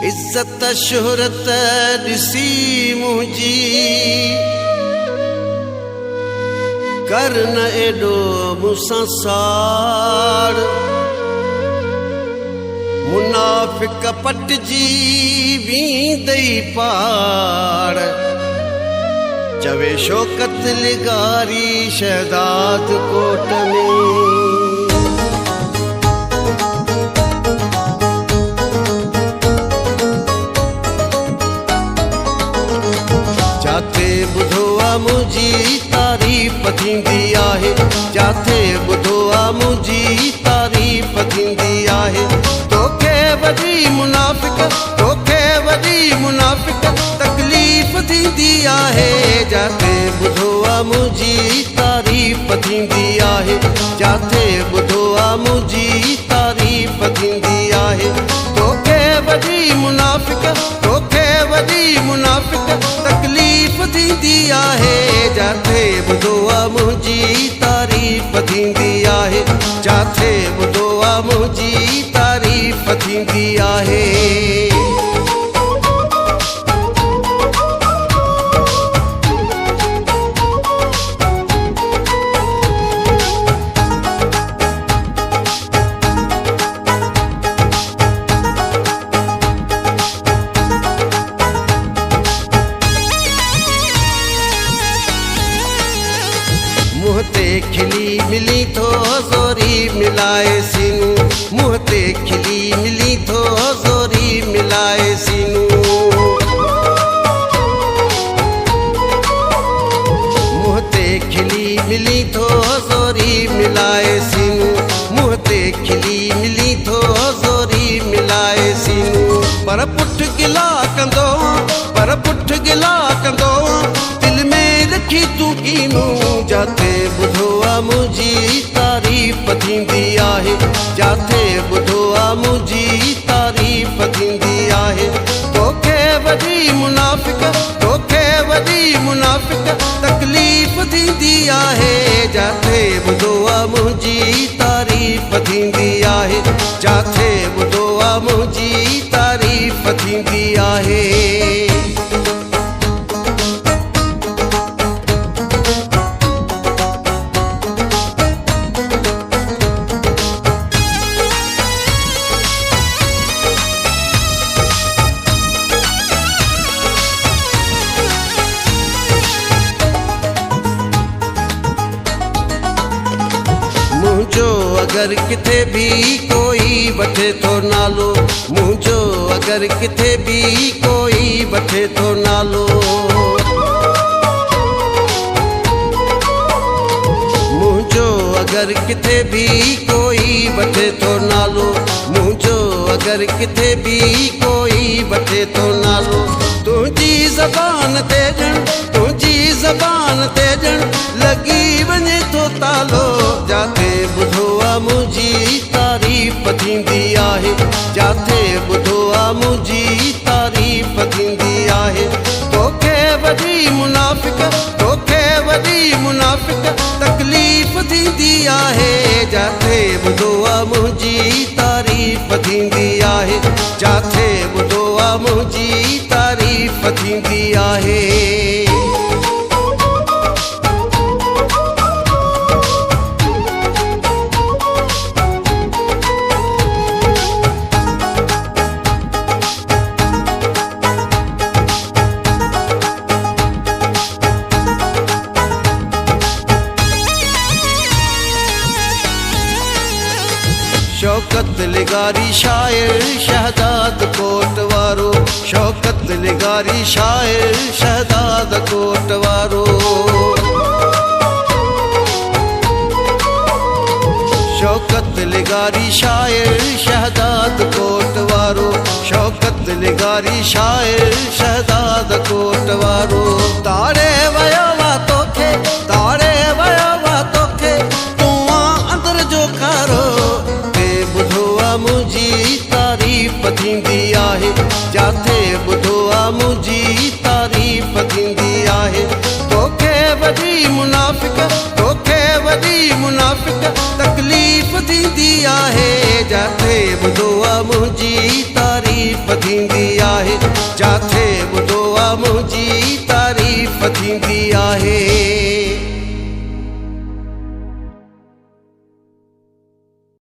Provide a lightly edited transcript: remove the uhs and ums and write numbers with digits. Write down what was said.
इज्जत शोहरत ॾिसी मुंहिंजी कर न एॾो मूंसां साड़ मुनाफ़िक पटिजी वेंदई पाड़ चवे शौकत लिगारी शहदाद कोट में जाते ॿुधो आहे मुंहिंजी तारीफ़ थींदी आहे जाते ॿुधो आहे मुंहिंजी तारीफ़ थींदी आहे तोखे वॾी मुनाफ़िक तोखे वॾी मुनाफ़िक तकलीफ़ थींदी आहे जाते ॿुधो आहे मुंहिंजी तारीफ़ थींदी आहे जाते ॿुधो आहे मुंहिंजी तारीफ़ थींदी आहे तोखे वॾी मुनाफ़िक तोखे वॾी मुनाफ़िक तकलीफ़ थींदी आहे जाते ॿुधो आहे मुंहिंजी तारीफ़ थींदी आहे जाते ॿुधो आहे मुंहिंजी तारीफ़ थींदी आहे मुँह ते खिली मिली थो ज़ोरी मिलाए सीनू मुँह ते खिली मिली थो ज़ोरी मिलाए सीनू मुँह ते खिली मिली थो ज़ोरी मिलाए सीनू मुँह ते खिली मिली थो ज़ोरी मिलाए सीनू पर पुठ गिला कंदो पर पुठ गिला कंदो दिल में रखी तूं कीनू जाते ॿुधो आहे मुंहिंजी तारीफ़ थींदी आहे जाते ॿुधो आहे मुंहिंजी तारीफ़ थींदी आहे तोखे वॾी मुनाफ़िक तोखे वॾी मुनाफ़िक तकलीफ़ थींदी आहे जाते ॿुधो आहे मुंहिंजी तारीफ़ थींदी आहे जाते ॿुधो आहे मुंहिंजी तारीफ़ थींदी आहे मुंहिंजो अगरि किथे बि कोई वठे थो नालो मुंहिंजो अगरि किथे बि कोई वठे थो नालो मुंहिंजो अगरि किथे बि कोई वठे थो नालो मुंहिंजो अगरि किथे बि कोई वठे थो नालो तुंहिंजी ज़बान ते ॼण तुंहिंजी ज़बान ते ॼण लॻी वञे थो तालो जाते ॿुधो आहे मुंहिंजी तारीफ़ थींदी आहे जाते ॿुधो आहे मुंहिंजी तारीफ़ थींदी आहे तोखे वॾी मुनाफ़िक तोखे वॾी मुनाफ़िक तकलीफ़ थींदी आहे जाते ॿुधो आहे मुंहिंजी तारीफ़ थींदी आहे जाते ॿुधो आहे मुंहिंजी तारीफ़ थींदी आहे शौकत लिगारी शायर शहदाद कोट वारो शौकत लिगारी शायर शहदाद कोट वारो शौकत लिगारी शायर शहदाद कोट वारो शौकत लिगारी शायर शहदाद कोट वारो तारे वया वा तोखे तारे वया वा तोखे तूं अंदर जो खारो मुंहिंजी तारीफ़ थींदी आहे जाते ॿुधो आहे मुंहिंजी तारीफ़ थींदी आहे तोखे वॾी मुनाफ़िक तोखे वॾी मुनाफ़िक तकलीफ़ थींदी आहे जाते ॿुधो आहे मुंहिंजी तारीफ़ थींदी जाथे ॿुधो आहे मुंहिंजी तारीफ़ थींदी आहे।